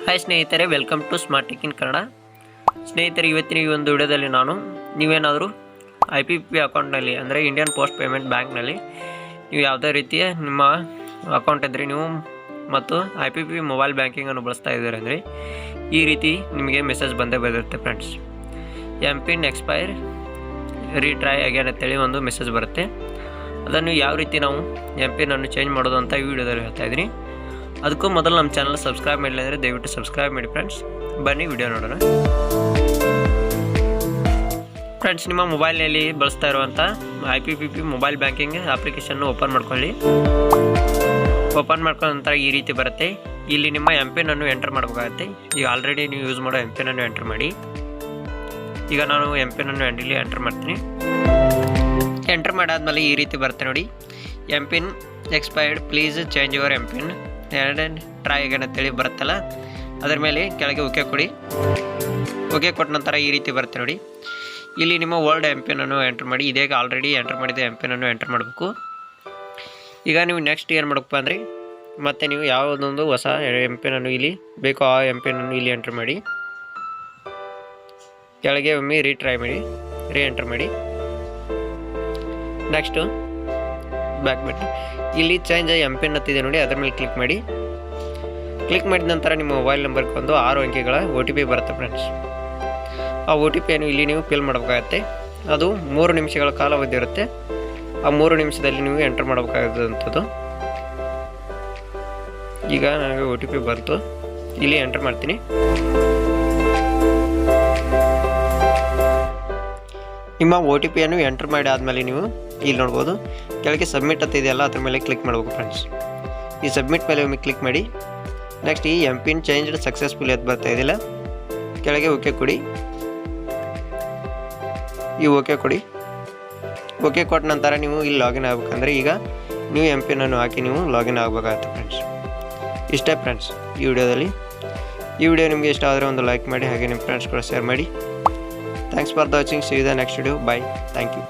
Hi ಸ್ನೇಹಿತರೆ, welcome to smart tech in Kannada. ಸ್ನೇಹಿತರೆ, ಇವತ್ತಿನ ಈ ಒಂದು ವಿಡಿಯೋದಲ್ಲಿ ನಾನು ನೀವೇನಾದರೂ IPP ಅಕೌಂಟ್ನಲ್ಲಿ ಅಂದರೆ ಇಂಡಿಯನ್ ಪೋಸ್ಟ್ ಪೇಮೆಂಟ್ ಬ್ಯಾಂಕ್ನಲ್ಲಿ ನೀವು ಯಾವುದೇ ರೀತಿಯ ನಿಮ್ಮ ಅಕೌಂಟ್ ಇದ್ದರೆ ನೀವು ಮತ್ತು IPP ಮೊಬೈಲ್ ಬ್ಯಾಂಕಿಂಗನ್ನು ಬಳಸ್ತಾ ಇದ್ದೀರಿ ಅಂದರೆ ಈ ರೀತಿ ನಿಮಗೆ ಮೆಸೇಜ್ ಬಂದೇ ಬಂದಿರುತ್ತೆ friends. MPIN expire retry again ಅಂತೇಳಿ ಒಂದು ಮೆಸೇಜ್ ಬರುತ್ತೆ. ಅದನ್ನು ಯಾವ ರೀತಿ ನಾವು MPIN ಅನ್ನು ಚೇಂಜ್ ಮಾಡೋದು ಅಂತ ಈ ವಿಡಿಯೋದಲ್ಲಿ ಹೇಳ್ತಾ ಇದ್ದೀನಿ. ಅದಕ್ಕೂ ಮೊದಲು ನಮ್ಮ ಚಾನಲ್ ಸಬ್ಸ್ಕ್ರೈಬ್ ಮಾಡಿಲ್ಲ ಅಂದರೆ ದಯವಿಟ್ಟು ಸಬ್ಸ್ಕ್ರೈಬ್ ಮಾಡಿ ಫ್ರೆಂಡ್ಸ್. ಬನ್ನಿ ವಿಡಿಯೋ ನೋಡೋಣ. ಫ್ರೆಂಡ್ಸ್, ನಿಮ್ಮ ಮೊಬೈಲ್ನಲ್ಲಿ ಬಳಸ್ತಾ ಇರುವಂಥ IPP mobile banking application open ಮಾಡ್ಕೊಳ್ಳಿ. ಓಪನ್ ಮಾಡ್ಕೊಂಡ ನಂತರ ಈ ರೀತಿ ಬರುತ್ತೆ. ಇಲ್ಲಿ ನಿಮ್ಮ MPIN ಅನ್ನು ಎಂಟರ್ ಮಾಡಬೇಕಾಗುತ್ತೆ. ಈಗ ಆಲ್ರೆಡಿ ನೀವು ಯೂಸ್ ಮಾಡೋ MPIN ಅನ್ನು ಎಂಟರ್ ಮಾಡಿ. ಈಗ ನಾನು MPIN ಅನ್ನು ಇಲ್ಲಿ ಎಂಟರ್ ಮಾಡ್ತೀನಿ. ಎಂಟರ್ ಮಾಡಾದ್ಮೇಲೆ ಈ ರೀತಿ ಬರುತ್ತೆ ನೋಡಿ, MPIN expired, please change your MPIN and try again ಅಂತೇಳಿ ಬರುತ್ತಲ್ಲ, ಅದರ ಮೇಲೆ ಕೆಳಗೆ ಓಕೆ ಕೊಡಿ. ಓಕೆ ಕೊಟ್ಟ ನಂತರ ಈ ರೀತಿ ಬರುತ್ತೆ ನೋಡಿ. ಇಲ್ಲಿ ನಿಮ್ಮ ಓಲ್ಡ್ MPIN ಅನ್ನು ಎಂಟರ್ ಮಾಡಿ. ಇದೀಗ ಆಲ್ರೆಡಿ ಎಂಟರ್ ಮಾಡಿದ MPIN ಅನ್ನು ಎಂಟರ್ ಮಾಡಬೇಕು. ಈಗ ನೀವು ನೆಕ್ಸ್ಟ್ ಏನು ಮಾಡಬೇಕು ಅಂದರೆ ಮತ್ತೆ ನೀವು ಯಾವುದೊಂದು ಹೊಸ MPIN ಅನ್ನು ಇಲ್ಲಿ ಬೇಕೋ ಆ MPIN ಅನ್ನು ಇಲ್ಲಿ ಎಂಟರ್ ಮಾಡಿ. ಕೆಳಗೆ ಒಮ್ಮೆ ರೀಟ್ರೈ ಮಾಡಿ, ಎಂಟರ್ ಮಾಡಿ. ನೆಕ್ಸ್ಟು ಬ್ಯಾಕ್ ಬಿಟ್ಟು ಇಲ್ಲಿ ಚೇಂಜ್ MPIN ಅಂತಿದೆ ನೋಡಿ, ಅದರ ಮೇಲೆ ಕ್ಲಿಕ್ ಮಾಡಿ. ಕ್ಲಿಕ್ ಮಾಡಿದ ನಂತರ ನಿಮ್ಮ ಮೊಬೈಲ್ ನಂಬರ್ಗೆ ಒಂದು 6 ಅಂಕೆಗಳ OTP ಬರುತ್ತೆ ಫ್ರೆಂಡ್ಸ್. ಆ OTPಯನ್ನು ಇಲ್ಲಿ ನೀವು ಫಿಲ್ ಮಾಡಬೇಕಾಗತ್ತೆ. ಅದು 3 ನಿಮಿಷಗಳ ಕಾಲಾವಧಿ ಇರುತ್ತೆ. ಆ 3 ನಿಮಿಷದಲ್ಲಿ ನೀವು ಎಂಟರ್ ಮಾಡಬೇಕಾದಂಥದ್ದು. ಈಗ ನನಗೆ OTP ಬಂತು, ಇಲ್ಲಿ ಎಂಟರ್ ಮಾಡ್ತೀನಿ. ನಿಮ್ಮ OTPಯನ್ನು ಎಂಟರ್ ಮಾಡಿ ಆದಮೇಲೆ ನೀವು ಇಲ್ಲಿ ನೋಡ್ಬೋದು ಕೆಳಗೆ ಸಬ್ಮಿಟ್ ಅಂತ ಇದೆಯಲ್ಲ, ಅದ್ರ ಮೇಲೆ ಕ್ಲಿಕ್ ಮಾಡಬೇಕು ಫ್ರೆಂಡ್ಸ್. ಈ ಸಬ್ಮಿಟ್ ಮೇಲೆ ಒಮ್ಮೆ ಕ್ಲಿಕ್ ಮಾಡಿ. ನೆಕ್ಸ್ಟ್ ಈ MPIN ಚೇಂಜ್ಡ್ ಸಕ್ಸಸ್ಫುಲ್ ಎದ್ದು ಬರ್ತಾ ಇದೆಯಲ್ಲ, ಕೆಳಗೆ ಓಕೆ ಕೊಡಿ. ಈ ಓಕೆ ಕೊಡಿ. ಓಕೆ ಕೊಟ್ಟ ನಂತರ ನೀವು ಇಲ್ಲಿ ಲಾಗಿನ್ ಆಗಬೇಕಂದ್ರೆ ಈಗ ನೀವು MPIN ಅನ್ನು ಹಾಕಿ ನೀವು ಲಾಗಿನ್ ಆಗಬೇಕಾಗುತ್ತೆ ಫ್ರೆಂಡ್ಸ್. ಇಷ್ಟೇ ಫ್ರೆಂಡ್ಸ್ ಈ ವಿಡಿಯೋದಲ್ಲಿ. ಈ ವಿಡಿಯೋ ನಿಮಗೆ ಇಷ್ಟ ಆದರೆ ಒಂದು ಲೈಕ್ ಮಾಡಿ, ಹಾಗೆ ನಿಮ್ಮ ಫ್ರೆಂಡ್ಸ್ ಕೂಡ ಶೇರ್ ಮಾಡಿ. Thanks for the watching. See you the next video. Bye. Thank you.